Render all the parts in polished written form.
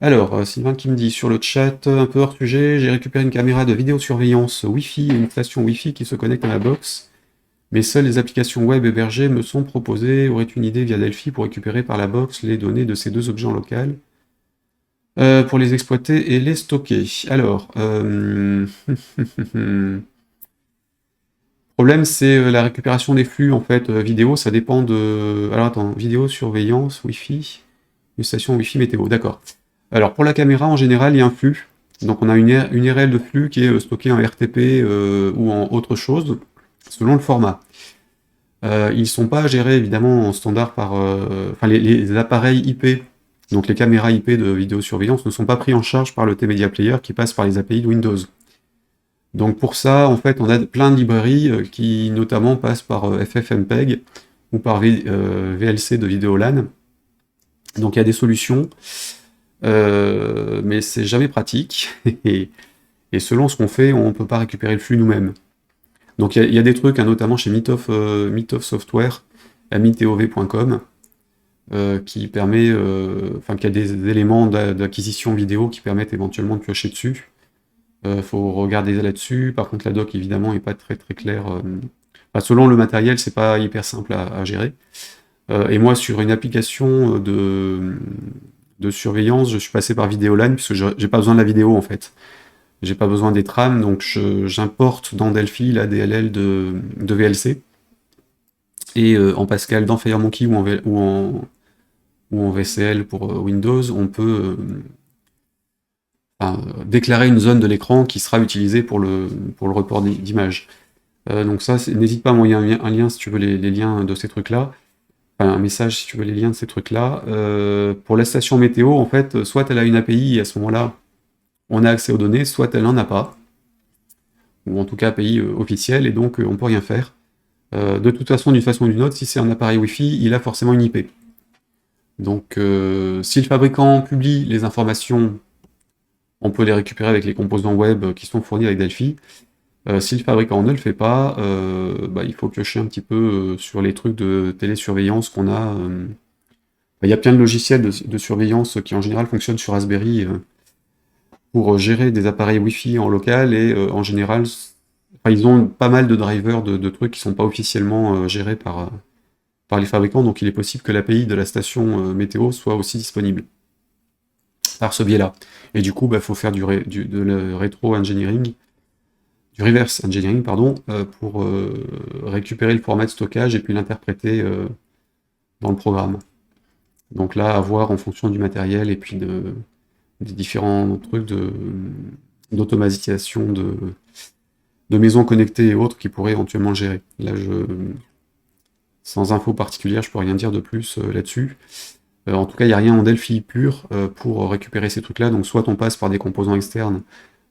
Alors, Sylvain qui me dit sur le chat, un peu hors sujet, j'ai récupéré une caméra de vidéosurveillance Wi-Fi et une station Wi-Fi qui se connecte à ma box, mais seules les applications web hébergées me sont proposées. Aurait une idée via Delphi pour récupérer par la box les données de ces deux objets en local, pour les exploiter et les stocker. Alors, le problème c'est la récupération des flux en fait vidéo, ça dépend de... Alors attends, vidéosurveillance, Wi-Fi, une station Wi-Fi météo, d'accord. Alors pour la caméra, en général, il y a un flux. Donc on a une URL de flux qui est stockée en RTP ou en autre chose, selon le format. Ils ne sont pas gérés évidemment en standard par... Enfin les appareils IP, donc les caméras IP de vidéosurveillance, ne sont pas pris en charge par le T-Media Player qui passe par les API de Windows. Donc pour ça, en fait, on a plein de librairies qui notamment passent par FFmpeg ou par VLC de Vidéolan. Donc il y a des solutions. Mais c'est jamais pratique, et selon ce qu'on fait, on ne peut pas récupérer le flux nous-mêmes. Donc il y a des trucs, hein, notamment chez Myth of Software, à mythov.com, qui permet, enfin qui a des éléments d'acquisition vidéo qui permettent éventuellement de piocher dessus. Faut regarder là-dessus. Par contre, la doc évidemment est pas très très claire. Enfin, selon le matériel, c'est pas hyper simple à gérer. Et moi, sur une application de surveillance, je suis passé par Vidéolan, puisque j'ai pas besoin de la vidéo en fait. J'ai pas besoin des trames, donc j'importe dans Delphi la DLL de VLC. Et en Pascal, dans FireMonkey ou en VCL pour Windows, on peut déclarer une zone de l'écran qui sera utilisée pour le report d'image. Donc ça, n'hésite pas à m'envoyer un lien si tu veux les liens de ces trucs-là. Enfin, un message si tu veux les liens de ces trucs-là. Pour la station météo, en fait, soit elle a une API et à ce moment-là, on a accès aux données, soit elle n'en a pas, ou en tout cas API officielle, et donc on peut rien faire. De toute façon, d'une façon ou d'une autre, si c'est un appareil Wi-Fi, il a forcément une IP. Donc si le fabricant publie les informations, on peut les récupérer avec les composants web qui sont fournis avec Delphi. Si le fabricant ne le fait pas, il faut piocher un petit peu sur les trucs de télésurveillance qu'on a. Il y a plein de logiciels de surveillance qui en général fonctionnent sur Raspberry pour gérer des appareils Wi-Fi en local, et en général, ils ont pas mal de drivers de trucs qui sont pas officiellement gérés par les fabricants, donc il est possible que l'API de la station météo soit aussi disponible par ce biais-là. Et du coup, faut faire de rétro-engineering, du reverse engineering, pardon, pour récupérer le format de stockage et puis l'interpréter dans le programme. Donc là, à voir en fonction du matériel et puis des différents trucs d'automatisation de maisons connectées et autres qui pourraient éventuellement le gérer. Là, sans info particulière, je peux rien dire de plus là-dessus. En tout cas, il n'y a rien en Delphi pur pour récupérer ces trucs-là, donc soit on passe par des composants externes,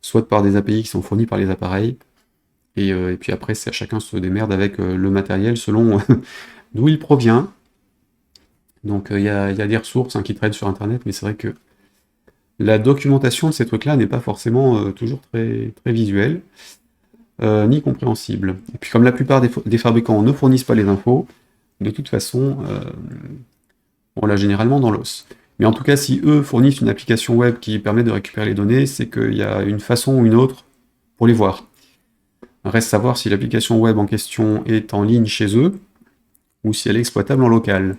soit par des API qui sont fournis par les appareils, et puis après, c'est à chacun se démerde avec le matériel selon d'où il provient. Donc il y a des ressources qui traînent sur Internet, mais c'est vrai que la documentation de ces trucs-là n'est pas forcément toujours très, très visuelle, ni compréhensible. Et puis comme la plupart des fabricants ne fournissent pas les infos, de toute façon, on l'a généralement dans l'os. Mais en tout cas, si eux fournissent une application web qui permet de récupérer les données, c'est qu'il y a une façon ou une autre pour les voir. Reste savoir si l'application web en question est en ligne chez eux, ou si elle est exploitable en local.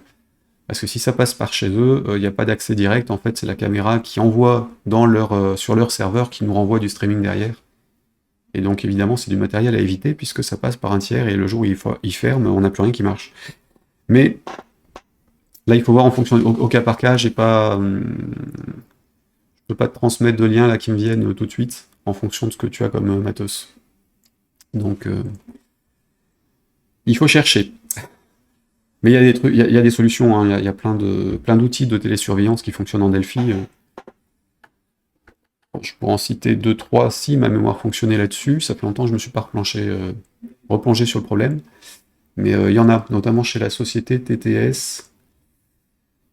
Parce que si ça passe par chez eux, il n'y a pas d'accès direct, en fait c'est la caméra qui envoie sur leur serveur qui nous renvoie du streaming derrière. Et donc évidemment c'est du matériel à éviter puisque ça passe par un tiers et le jour où il ferme, on n'a plus rien qui marche. Mais là il faut voir en fonction au cas par cas, je peux pas te transmettre de liens là qui me viennent tout de suite en fonction de ce que tu as comme matos. Donc il faut chercher. Mais il y a des trucs, il y a des solutions, hein. Il y a plein d'outils de télésurveillance qui fonctionnent en Delphi. Je pourrais en citer 2-3 si ma mémoire fonctionnait là-dessus. Ça fait longtemps que je ne me suis pas replongé sur le problème. Mais il y en a, notamment chez la société TTS,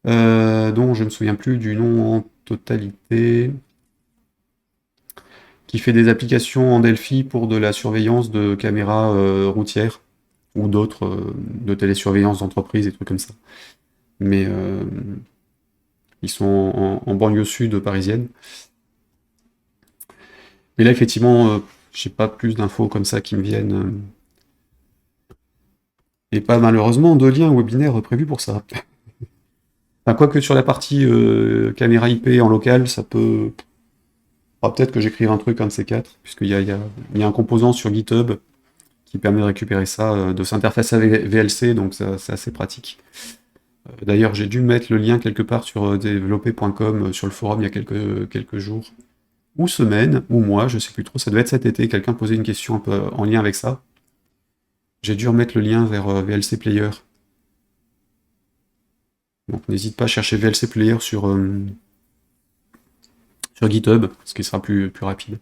dont je ne me souviens plus du nom en totalité, qui fait des applications en Delphi pour de la surveillance de caméras routières ou d'autres de télésurveillance d'entreprise et trucs comme ça. Mais Ils sont en banlieue sud parisienne. Mais là, effectivement, j'ai pas plus d'infos comme ça qui me viennent. Et pas malheureusement de lien webinaire prévu pour ça. Enfin, quoique sur la partie caméra IP en local, ça peut. Peut-être que j'écrive un truc, un de ces quatre, puisqu'il y a un composant sur GitHub qui permet de récupérer ça, de s'interfacer avec VLC, donc c'est assez pratique. D'ailleurs, j'ai dû mettre le lien quelque part sur développer.com sur le forum il y a quelques jours, ou semaines, ou mois, je sais plus trop, ça devait être cet été, quelqu'un posait une question un peu en lien avec ça. J'ai dû remettre le lien vers VLC Player. Donc n'hésite pas à chercher VLC Player sur GitHub, ce qui sera plus rapide.